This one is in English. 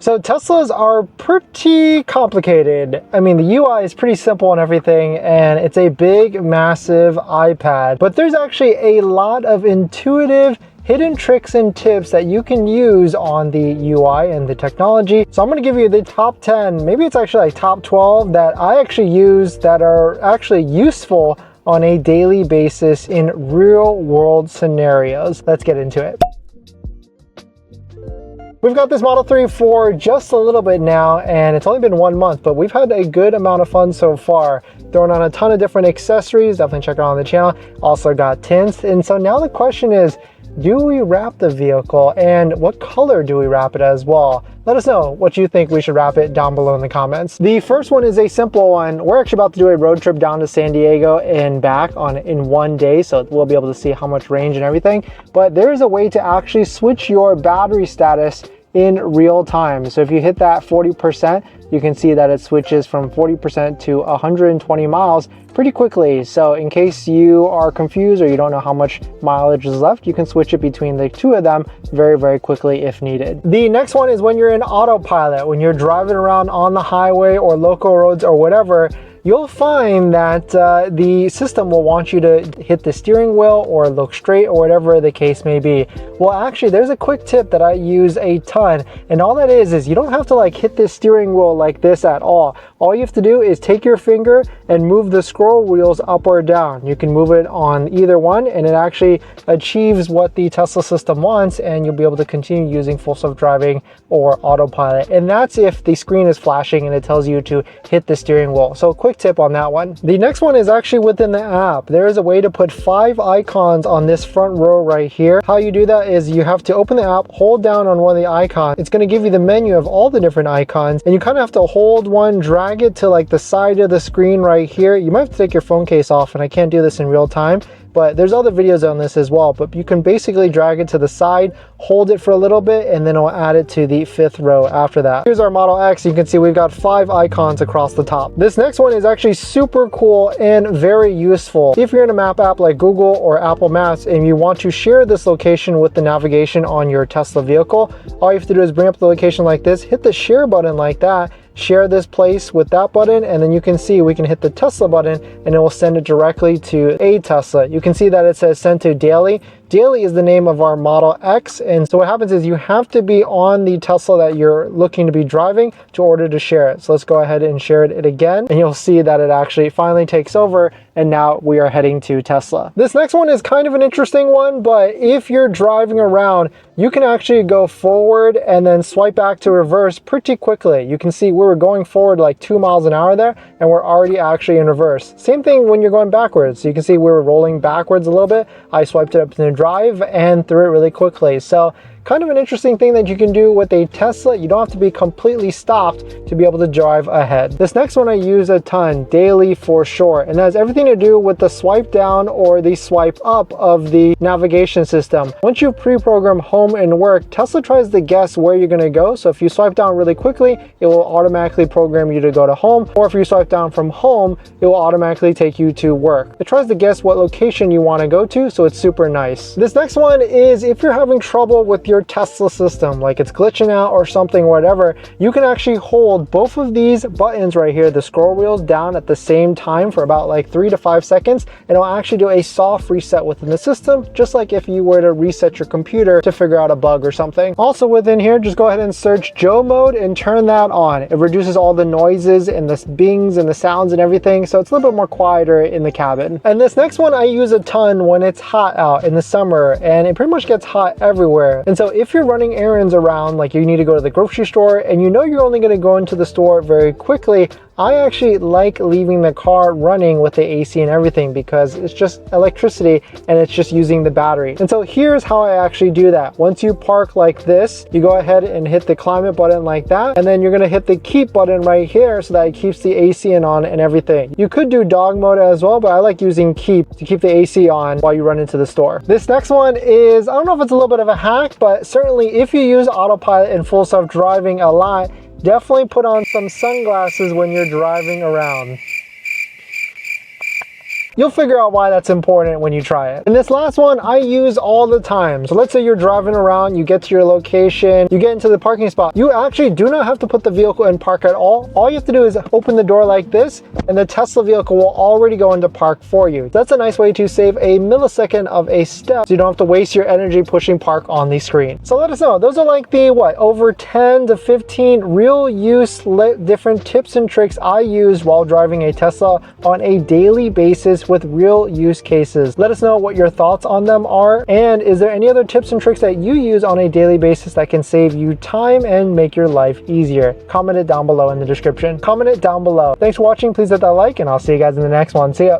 So Teslas are pretty complicated. I mean, the UI is pretty simple and everything, and it's a big, massive iPad, but there's actually a lot of intuitive hidden tricks and tips that you can use on the UI and the technology. So I'm gonna give you the top 10, maybe it's actually like top 12 that I actually use that are actually useful on a daily basis in real world scenarios. Let's get into it. We've got this Model 3 for just a little bit now, and it's only been 1 month, but we've had a good amount of fun so far. Throwing on a ton of different accessories, definitely check it out on the channel. Also got tints, and so now the question is, do we wrap the vehicle, and what color do we wrap it as well? Let us know what you think we should wrap it down below in the comments. The first one is a simple one. We're actually about to do a road trip down to San Diego and back in 1 day, so we'll be able to see how much range and everything. But there is a way to actually switch your battery status in real time. So if you hit that 40%, you can see that it switches from 40% to 120 miles pretty quickly. So in case you are confused or you don't know how much mileage is left, you can switch it between the two of them very, very quickly if needed. The next one is when you're in autopilot, when you're driving around on the highway or local roads or whatever, you'll find that the system will want you to hit the steering wheel or look straight or whatever the case may be. Well, actually, there's a quick tip that I use a ton, and all that is you don't have to like hit the steering wheel like this at all. All you have to do is take your finger and move the scroll wheels up or down. You can move it on either one, and it actually achieves what the Tesla system wants, and you'll be able to continue using full self-driving or autopilot. And that's if the screen is flashing and it tells you to hit the steering wheel. So quick tip on that one. The next one is actually within the app. There is a way to put 5 icons on this front row right here. How you do that is you have to open the app, hold down on one of the icons. It's going to give you the menu of all the different icons, and you kind of have to hold one, drag it to like the side of the screen right here. You might have to take your phone case off, and I can't do this in real time, but there's other videos on this as well. But you can basically drag it to the side, hold it for a little bit, and then it'll add it to the 5th row after that. Here's our Model X. You can see we've got 5 icons across the top. This next one is actually super cool and very useful. If you're in a map app like Google or Apple Maps and you want to share this location with the navigation on your Tesla vehicle, all you have to do is bring up the location like this, hit the share button like that, share this place with that button, and then you can see we can hit the Tesla button and it will send it directly to a Tesla. You can see that it says send to daily. Daily is the name of our Model X, and so what happens is you have to be on the Tesla that you're looking to be driving to order to share it. So let's go ahead and share it again, and you'll see that it actually finally takes over, and now we are heading to Tesla. This next one is kind of an interesting one, but if you're driving around, you can actually go forward and then swipe back to reverse pretty quickly. You can see we were going forward like 2 miles an hour there, and we're already actually in reverse. Same thing when you're going backwards. So you can see we were rolling backwards a little bit. I swiped it up to the drive and through it really quickly. So kind of an interesting thing that you can do with a Tesla. You don't have to be completely stopped to be able to drive ahead. This next one I use a ton, daily for short, and that has everything to do with the swipe down or the swipe up of the navigation system. Once you pre-program home and work, Tesla tries to guess where you're gonna go. So if you swipe down really quickly, it will automatically program you to go to home, or if you swipe down from home, it will automatically take you to work. It tries to guess what location you wanna go to, so it's super nice. This next one is if you're having trouble with your Tesla system, like it's glitching out or something, whatever, you can actually hold both of these buttons right here, the scroll wheels, down at the same time for about like 3 to 5 seconds, and it'll actually do a soft reset within the system, just like if you were to reset your computer to figure out a bug or something. Also within here, just go ahead and search Joe mode and turn that on. It reduces all the noises and the bings and the sounds and everything, so it's a little bit more quieter in the cabin. And this next one I use a ton when it's hot out in the summer, and it pretty much gets hot everywhere. And so if you're running errands around, like you need to go to the grocery store and you know you're only going to go into the store very quickly, I actually like leaving the car running with the AC and everything because it's just electricity and it's just using the battery. And so here's how I actually do that. Once you park like this, you go ahead and hit the climate button like that, and then you're gonna hit the keep button right here so that it keeps the AC on and everything. You could do dog mode as well, but I like using keep to keep the AC on while you run into the store. This next one is, I don't know if it's a little bit of a hack, but certainly if you use autopilot and full self-driving a lot, definitely put on some sunglasses when you're driving around. You'll figure out why that's important when you try it. And this last one I use all the time. So let's say you're driving around, you get to your location, you get into the parking spot. You actually do not have to put the vehicle in park at all. All you have to do is open the door like this, and the Tesla vehicle will already go into park for you. That's a nice way to save a millisecond of a step, so you don't have to waste your energy pushing park on the screen. So let us know. Those are like the, over 10 to 15 real use different tips and tricks I use while driving a Tesla on a daily basis with real use cases. Let us know what your thoughts on them are, and is there any other tips and tricks that you use on a daily basis that can save you time and make your life easier? Comment it down below in the description. Comment it down below. Thanks for watching. Please hit that like, and I'll see you guys in the next one. See ya.